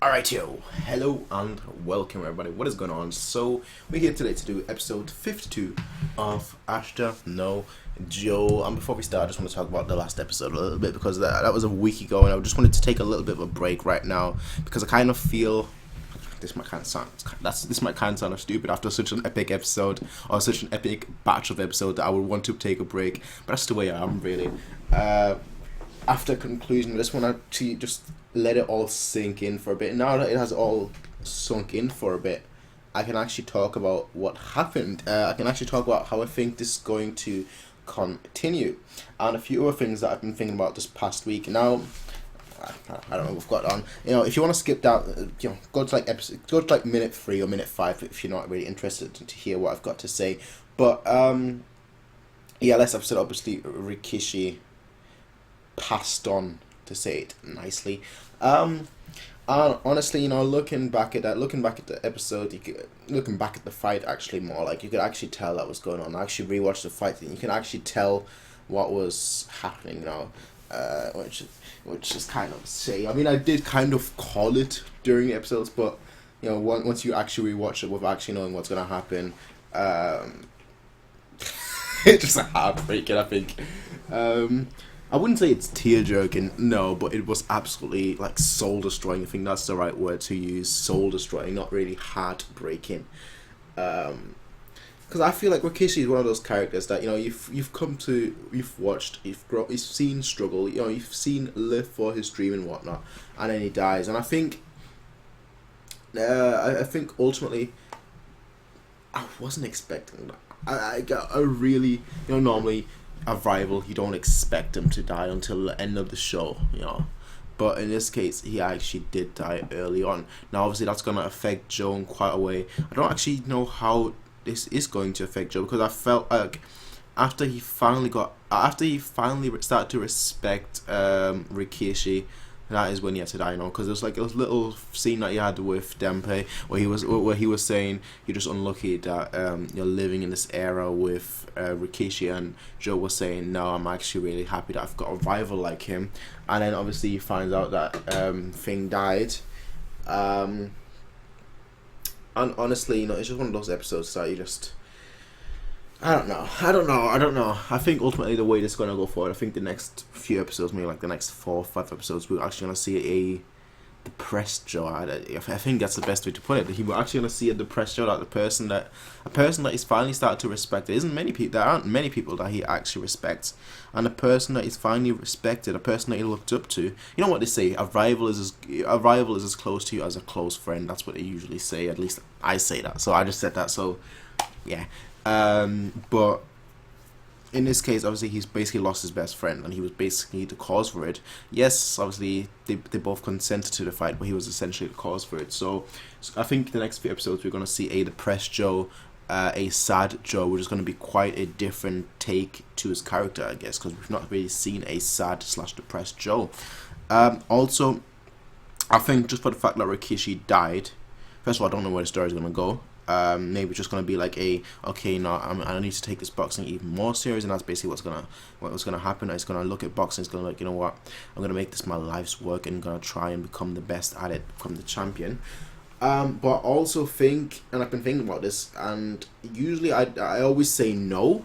Alright, yo, hello and welcome everybody. What is going on? So, we're here today to do episode 52 of Ashita no Joe. And before we start, I just want to talk about the last episode a little bit because that was a week ago, and I just wanted to take a little bit of a break right now because I kind of feel this might kind of sound stupid after such an epic episode or such an epic batch of episodes that I would want to take a break, but that's the way I am really. After conclusion, I just want to just let it all sink in for a bit. Now that it has all sunk in for a bit, I can actually talk about what happened. I can actually talk about how I think this is going to continue, and a few other things that I've been thinking about this past week. Now, I don't know, we've got on. If you want to skip down, go to like minute 3 or minute 5 if you're not really interested to hear what I've got to say. But yeah, last episode obviously Rikishi passed on, to say it nicely. And honestly, looking back at the episode, looking back at the fight, actually more like you could actually tell that was going on. I actually rewatched the fight, and you can actually tell what was happening now, which is kind of say. I mean, I did kind of call it during the episodes, but once you actually rewatch it with actually knowing what's gonna happen, it's just heartbreaking, I think. I wouldn't say it's tear-jerking, no, but it was absolutely, like, soul-destroying. I think that's the right word to use, soul-destroying, not really heart-breaking. Because I feel like Rikishi is one of those characters that, you've watched, you've seen struggle, you've seen live for his dream and whatnot, and then he dies. And I think ultimately, I wasn't expecting that. I really, normally a rival, you don't expect him to die until the end of the show, but in this case he actually did die early on. Now obviously that's going to affect Joe in quite a way. I don't actually know how this is going to affect Joe, because I felt like after he finally started to respect Rikishi, that is when he had to die, because there's like a little scene that he had with Dempe where he was saying you're just unlucky that you're living in this era with Rikishi, and Joe was saying no, I'm actually really happy that I've got a rival like him. And then obviously he finds out that Thing died, and honestly, it's just one of those episodes that you just I don't know. I think ultimately the way this is going to go forward, I think the next few episodes, maybe like the next 4 or 5 episodes, we're actually going to see a depressed Joe. I think that's the best way to put it. We're actually going to see a depressed Joe, like a person that he's finally started to respect. There aren't many people that he actually respects, and a person that he's finally respected, a person that he looked up to. You know what they say? A rival is as close to you as a close friend. That's what they usually say. At least I say that. So I just said that. So yeah. But in this case, obviously, he's basically lost his best friend, and he was basically the cause for it. Yes, obviously, they both consented to the fight, but he was essentially the cause for it. So I think the next few episodes, we're going to see a depressed Joe, a sad Joe, which is going to be quite a different take to his character, I guess, because we've not really seen a sad/depressed Joe. Also, I think just for the fact that Rikishi died, first of all, I don't know where the story is going to go. Maybe it's just gonna be like I need to take this boxing even more serious, and that's basically what's gonna happen. It's gonna look at boxing. It's gonna like, what, I'm gonna make this my life's work and gonna try and become the best at it, become the champion. But I also think, and I've been thinking about this, and usually I always say no,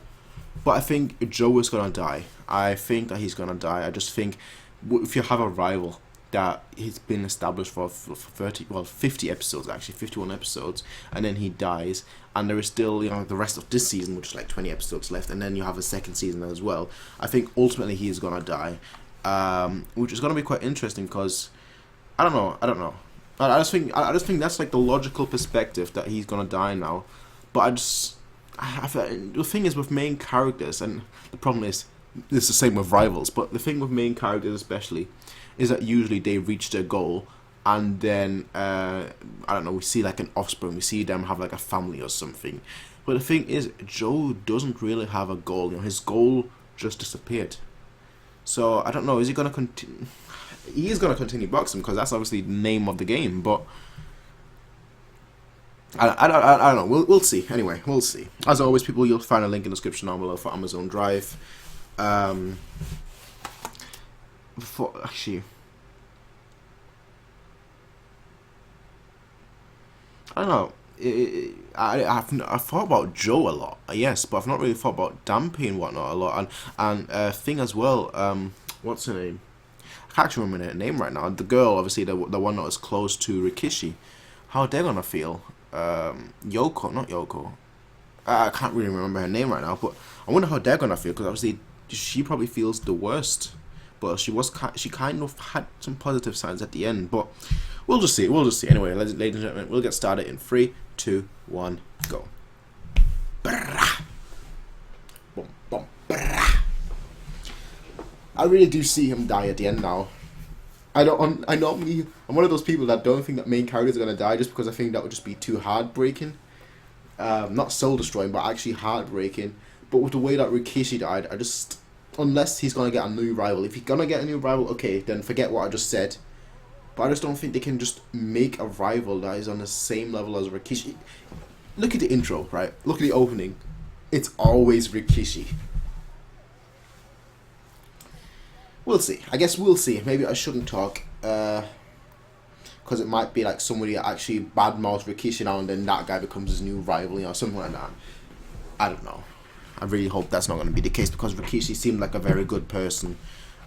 but I think Joe is gonna die. I think that he's gonna die. I just think if you have a rival that he's been established for 50 episodes, actually 51 episodes, and then he dies, and there is still the rest of this season, which is like 20 episodes left, and then you have a second season as well. I think ultimately he is gonna die, which is gonna be quite interesting, because I don't know. I just think that's like the logical perspective, that he's gonna die now. But the thing is with main characters, and the problem is it's the same with rivals, but the thing with main characters especially is that usually they reach their goal, and then we see like an offspring, we see them have like a family or something. But the thing is, Joe doesn't really have a goal. His goal just disappeared. So I don't know. Is he gonna continue? He is gonna continue boxing, because that's obviously the name of the game. But I don't know. We'll see. Anyway, we'll see. As always, people, you'll find a link in the description down below for Amazon Drive. I don't know. I've thought about Joe a lot, yes, but I've not really thought about Dampy and whatnot a lot. And thing as well. What's her name? I can't actually remember her name right now. The girl, obviously, the one that was close to Rikishi. How they're gonna feel? Yoko, not Yoko. I can't really remember her name right now, but I wonder how they're gonna feel because obviously she probably feels the worst. But she kind of had some positive signs at the end, but we'll just see. We'll just see. Anyway, ladies and gentlemen, we'll get started in 3, 2, 1, go. Brah. Boom, boom, brah. I really do see him die at the end now. I'm one of those people that don't think that main characters are gonna die just because I think that would just be too heartbreaking. Not soul destroying, but actually heartbreaking. But with the way that Rikishi died, unless he's gonna get a new rival. If he's gonna get a new rival, okay, then forget what I just said. But I just don't think they can just make a rival that is on the same level as Rikishi. Look at the intro, right? Look at the opening. It's always Rikishi. We'll see. I guess we'll see. Maybe I shouldn't talk. Because it might be like somebody that actually badmouths Rikishi now and then that guy becomes his new rival, something like that. I don't know. I really hope that's not going to be the case because Rikishi seemed like a very good person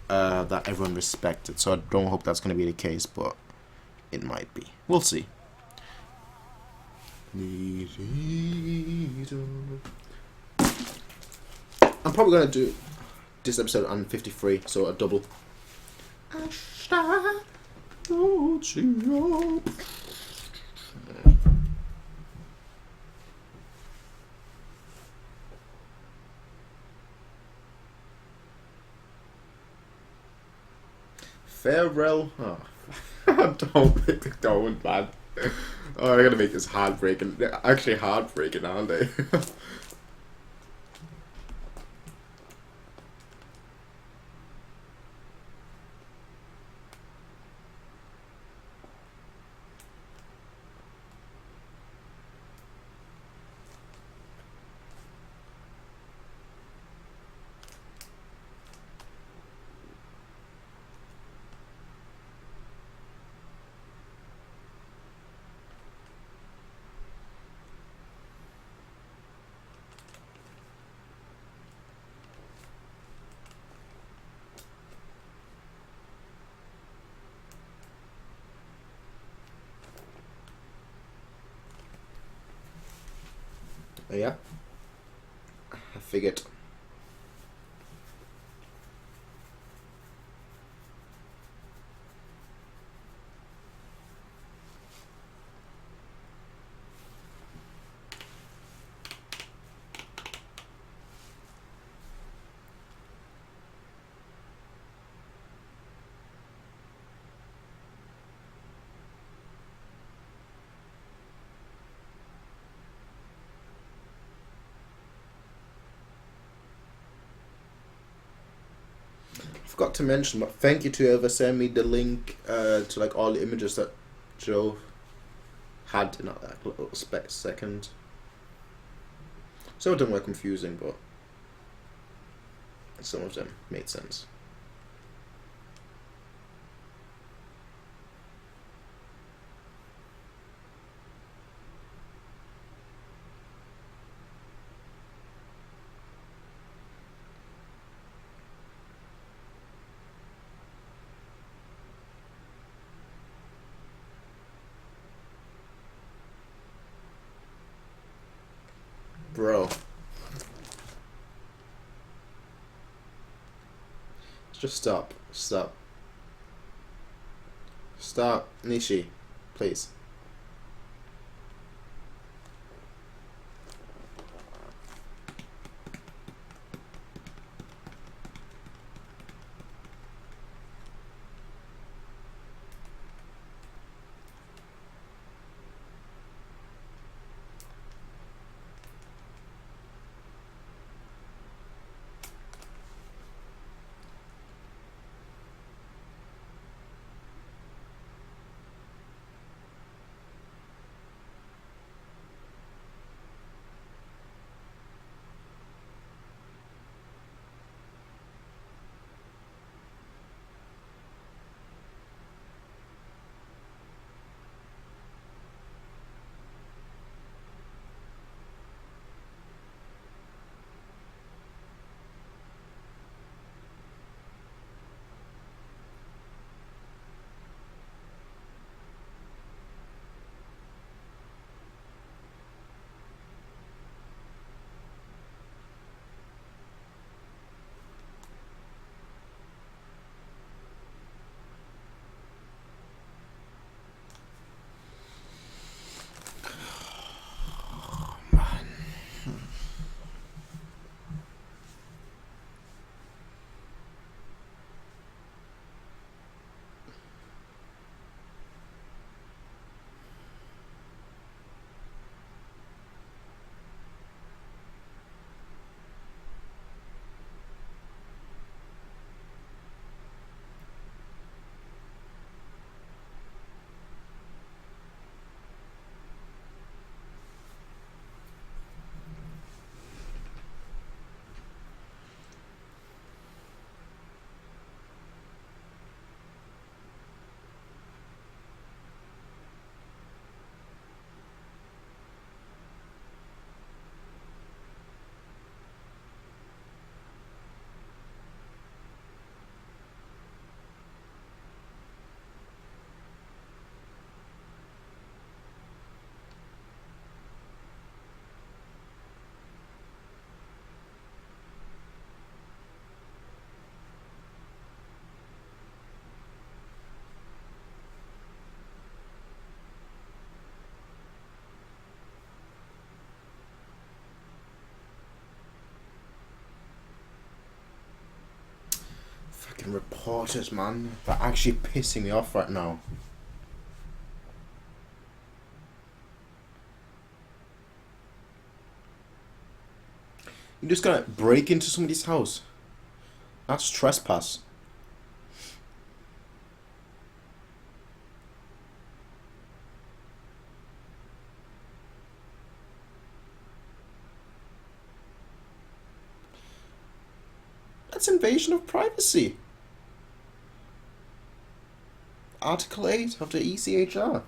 that everyone respected. So I don't hope that's going to be the case, but it might be. We'll see. I'm probably going to do this episode on 53, so a double. Ashita, farewell. Oh. Don't, man. Oh, they're gonna make this heartbreaking. They're actually heartbreaking, aren't they? Yeah, I figured. Forgot to mention, but thank you to whoever sent me the link to like all the images that Joe had in that little second. Some of them were confusing, but some of them made sense. Bro. Just stop. Stop. Stop. Nishi. Please. Fucking reporters, man. They're actually pissing me off right now. You're just gonna break into somebody's house. That's trespass. That's invasion of privacy. Article 8 of the ECHR.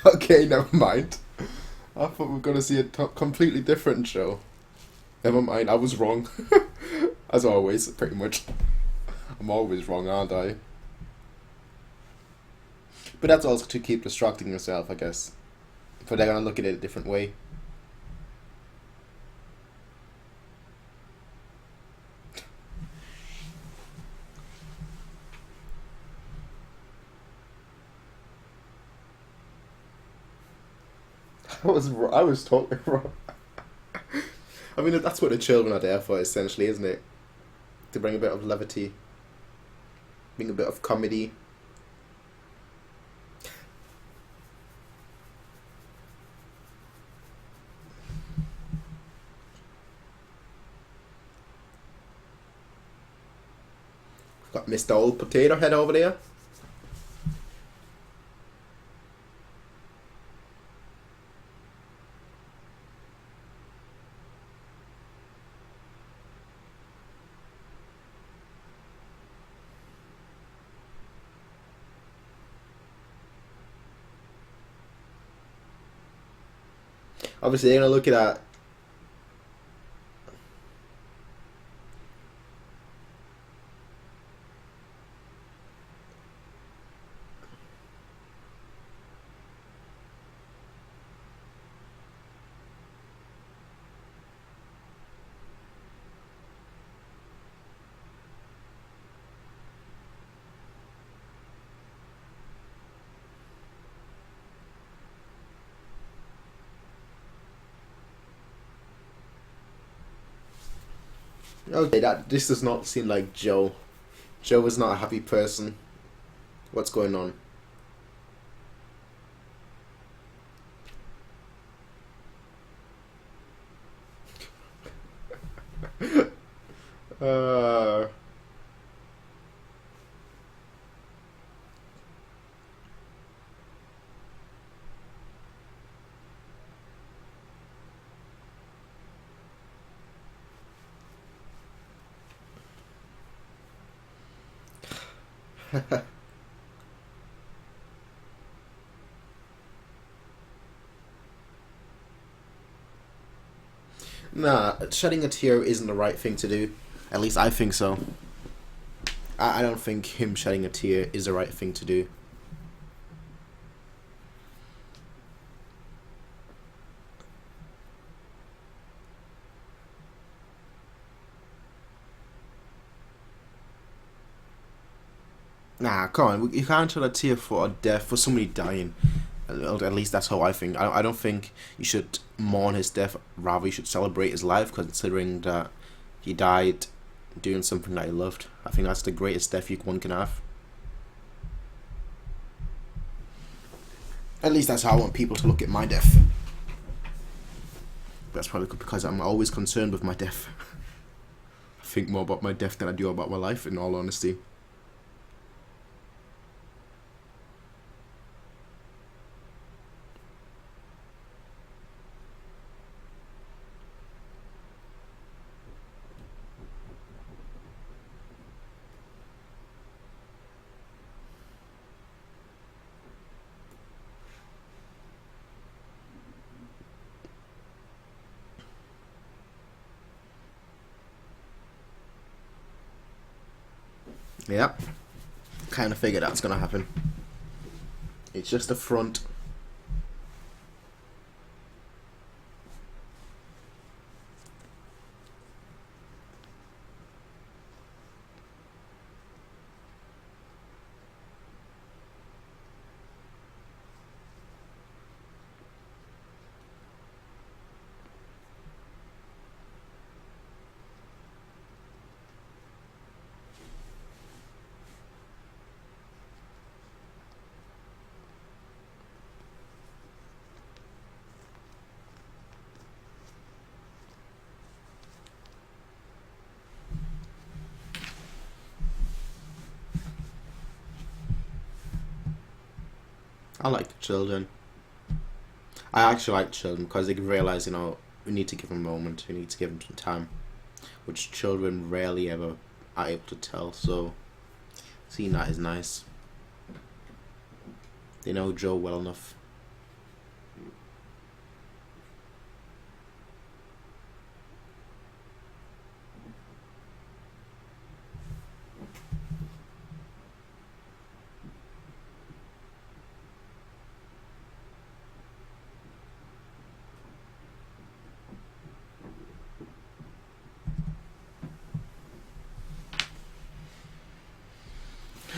Okay, never mind. I thought we were going to see a completely different show. Never mind, I was wrong. As always, pretty much. I'm always wrong, aren't I? But that's also to keep distracting yourself, I guess. But they're going to look at it a different way. I was totally wrong. I mean, that's what the children are there for, essentially, isn't it? To bring a bit of levity, bring a bit of comedy. We've got Mr. Old Potato Head over there. Obviously, they're going to look at that. Okay, this does not seem like Joe. Joe is not a happy person. What's going on? uh... Nah, shedding a tear isn't the right thing to do. At least I think so. I don't think him shedding a tear is the right thing to do. Nah, come on. You can't shed a tear for a death, for somebody dying. At least that's how I think. I don't think you should mourn his death. Rather, you should celebrate his life, considering that he died doing something that he loved. I think that's the greatest death one can have. At least that's how I want people to look at my death. That's probably because I'm always concerned with my death. I think more about my death than I do about my life, in all honesty. Yep. Kind of figured that's going to happen. It's just a front. I like children. I actually like children because they can realize, we need to give them a moment. We need to give them some time, which children rarely ever are able to tell. So seeing that is nice. They know Joe well enough.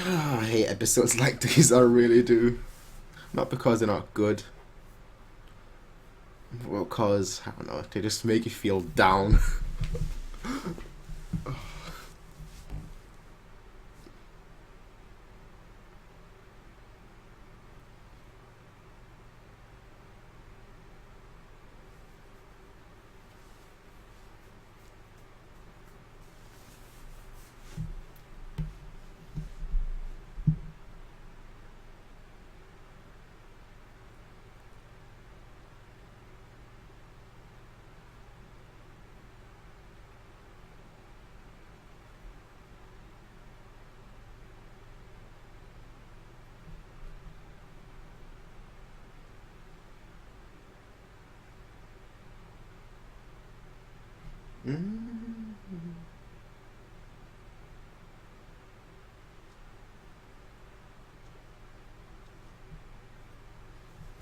I hate episodes like these, I really do. Not because they're not good, well, because, I don't know, they just make you feel down. Mm.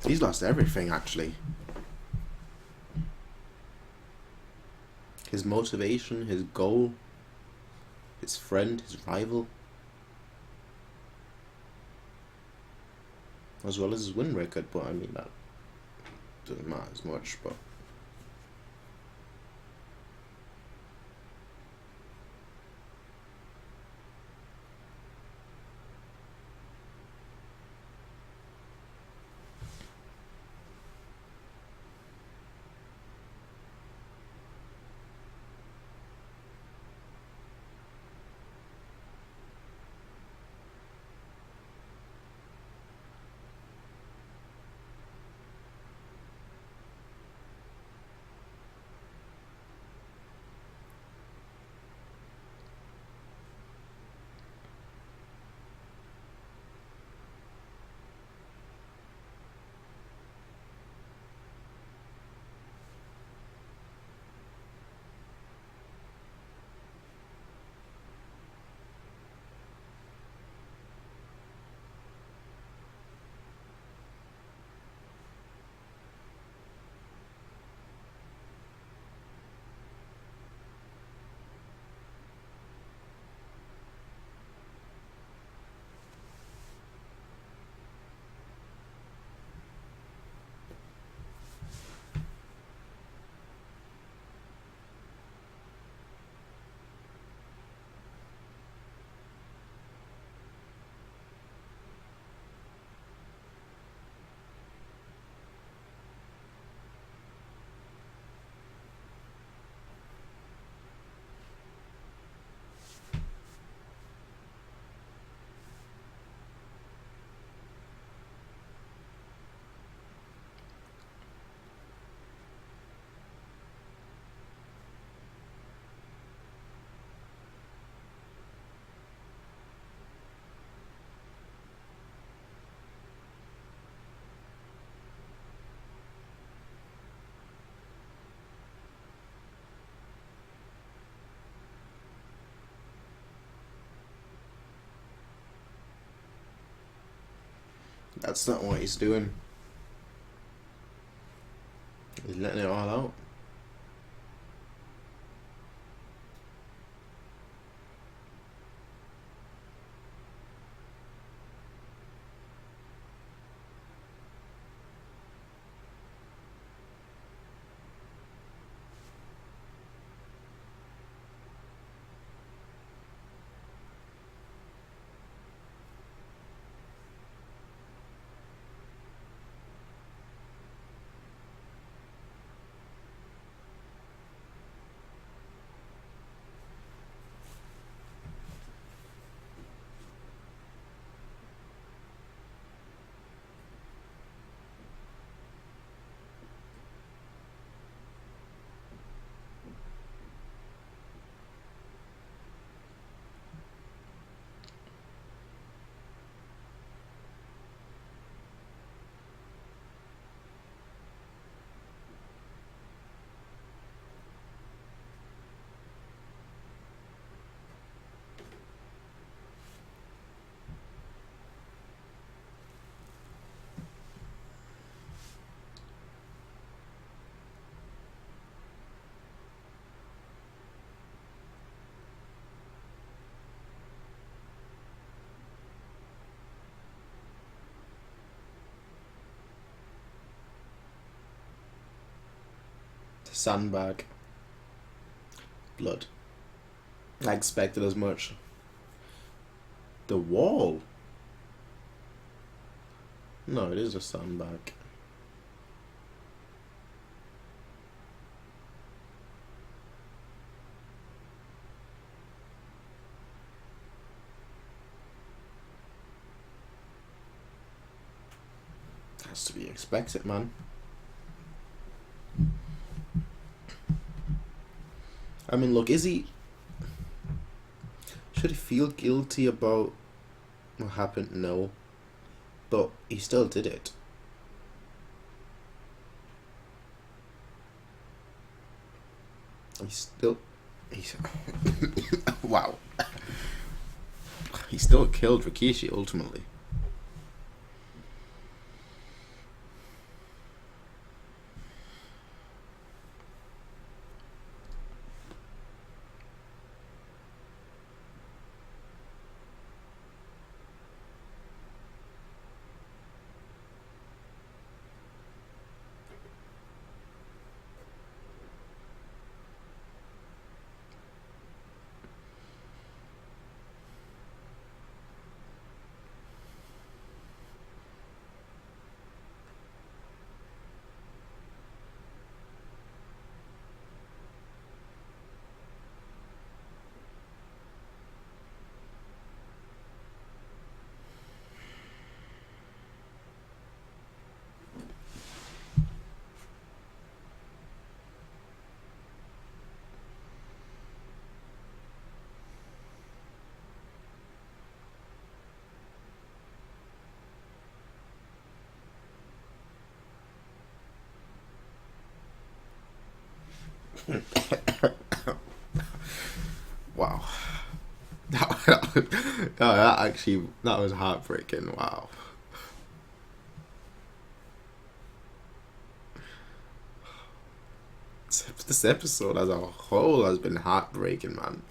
He's lost everything, actually. His motivation, his goal, his friend, his rival, as well as his win record. But I mean, that doesn't matter as much. But that's not what he's doing. He's letting it all out. Sandbag. Blood. I expected as much. The wall? No, it is a sandbag. Has to be expected, man. I mean, look, is he... Should he feel guilty about what happened? No. But he still did it. He's wow. He still killed Rikishi ultimately. Wow. That was heartbreaking. Wow. This episode as a whole has been heartbreaking, man.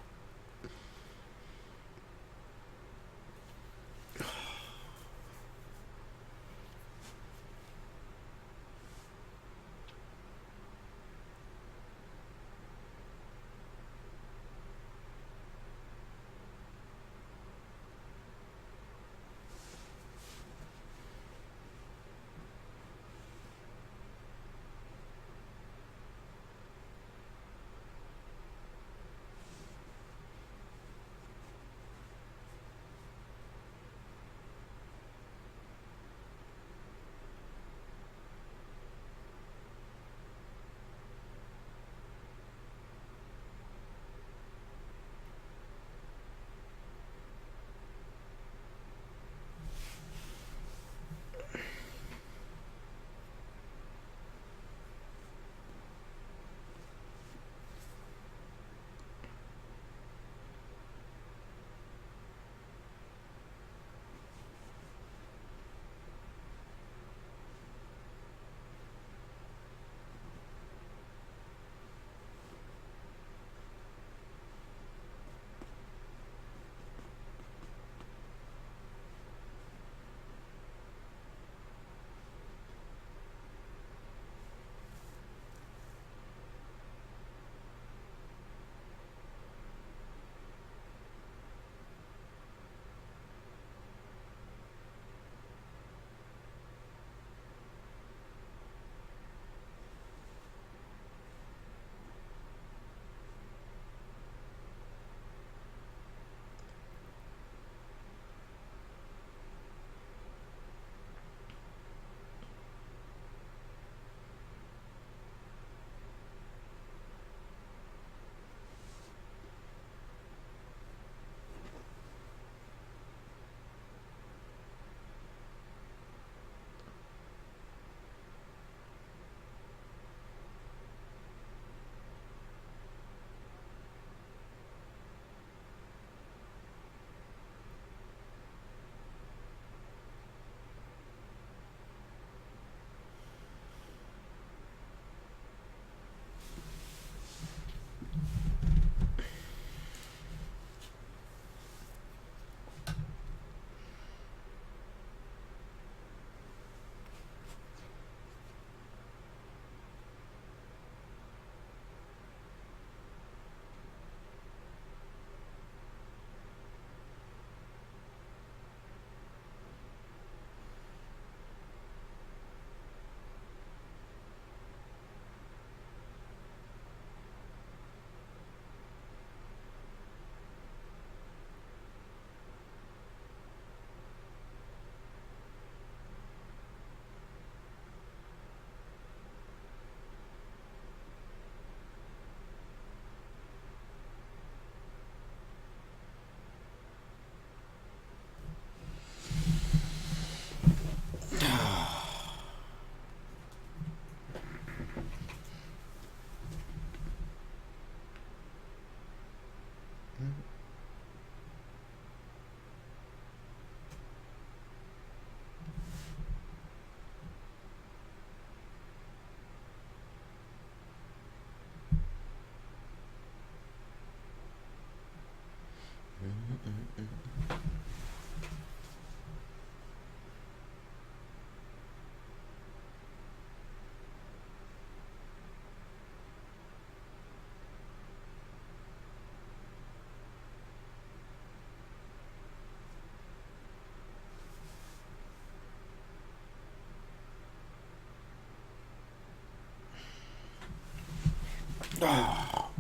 Oh.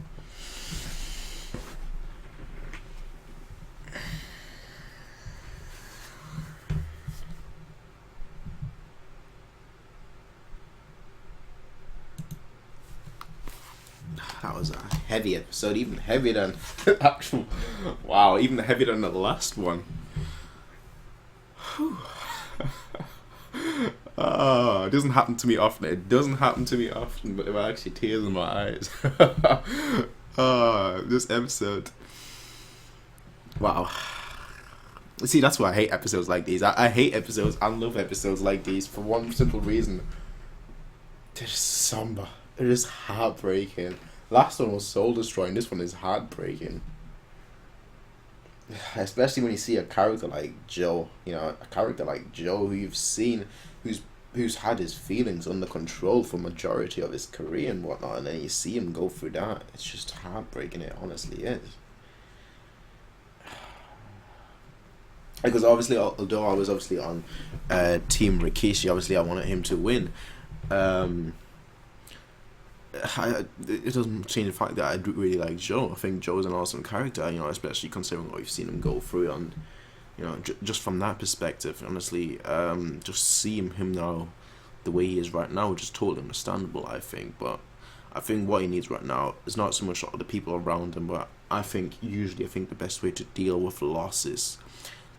That was a heavy episode, even heavier than actual. Wow, even heavier than the last one. Oh, it doesn't happen to me often. It doesn't happen to me often, but there were actually tears in my eyes. Oh, this episode. Wow. See, that's why I hate episodes like these. I hate episodes and love episodes like these for one simple reason. They're just somber. They're just heartbreaking. Last one was soul destroying. This one is heartbreaking. Especially when you see a character like Joe, a character like Joe who you've seen, who's had his feelings under control for majority of his career and whatnot, and then you see him go through that. It's just heartbreaking. It honestly is. Because obviously, although I was obviously on Team Rikishi, obviously I wanted him to win. It doesn't change the fact that I do really like Joe. I think Joe is an awesome character, especially considering what we've seen him go through, and just from that perspective, honestly, just seeing him now the way he is right now, which is totally understandable, I think. But I think what he needs right now is not so much the people around him, but I think the best way to deal with loss is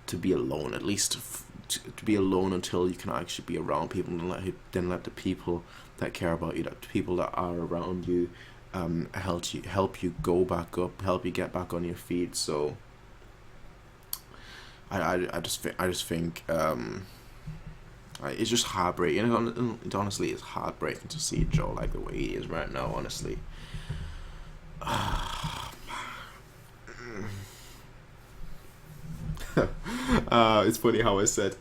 to be alone, at least to be alone until you can actually be around people, and then let the people that care about you, that the people that are around you, help you go back up, help you get back on your feet. So I just think it's just heartbreaking. It honestly is heartbreaking to see Joe like the way he is right now. Honestly. It's funny how I said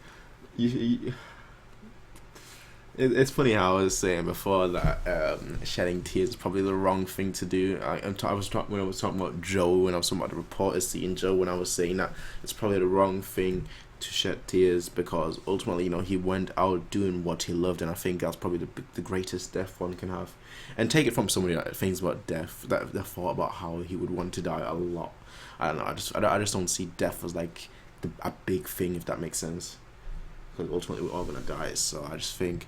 it's funny how I was saying before that shedding tears is probably the wrong thing to do. When I was talking about Joe, when I was talking about the reporters seeing Joe, when I was saying that it's probably the wrong thing to shed tears, because ultimately, he went out doing what he loved, and I think that's probably the greatest death one can have. And take it from somebody that thinks about death, that thought about how he would want to die a lot. I don't know. I just don't see death as like a big thing, if that makes sense. Because ultimately we're all gonna die. So I just think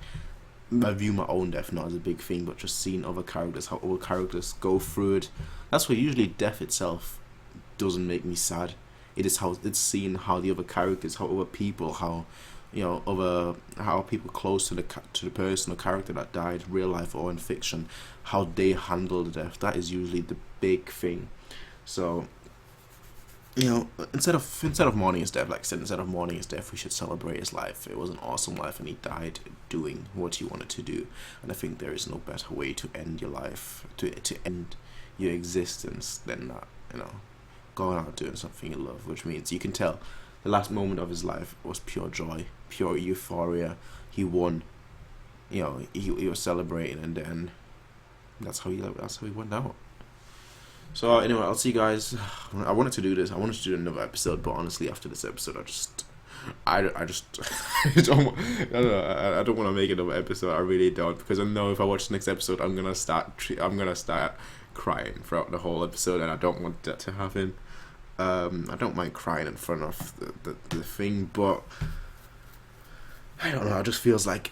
I view my own death not as a big thing, but just seeing other characters, how other characters go through it. That's why usually death itself doesn't make me sad. It is how it's seeing how the other characters, how other people, how how people close to the person or character that died, real life or in fiction, how they handle the death. That is usually the big thing. So instead of mourning his death, like I said, instead of mourning his death, we should celebrate his life. It was an awesome life, and he died doing what he wanted to do. And I think there is no better way to end your life, to end your existence, than that. Going out doing something you love, which means you can tell the last moment of his life was pure joy, pure euphoria. He won. He was celebrating, and then that's how he went out. So anyway, I'll see you guys. I wanted to do this. I wanted to do another episode, but honestly, after this episode, I don't want to make another episode. I really don't, because I know if I watch the next episode, I'm gonna start crying throughout the whole episode, and I don't want that to happen. I don't mind crying in front of the thing, but I don't know. I just feel like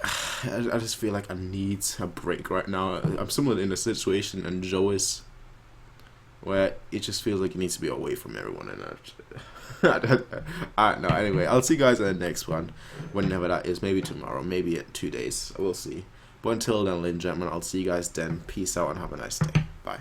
I need a break right now. I'm somewhat in a situation, and Joe is, where it just feels like it needs to be away from everyone, and I don't know. Anyway, I'll see you guys in the next one, whenever that is. Maybe tomorrow, maybe in 2 days. We'll see. But until then, ladies and gentlemen, I'll see you guys then. Peace out and have a nice day. Bye.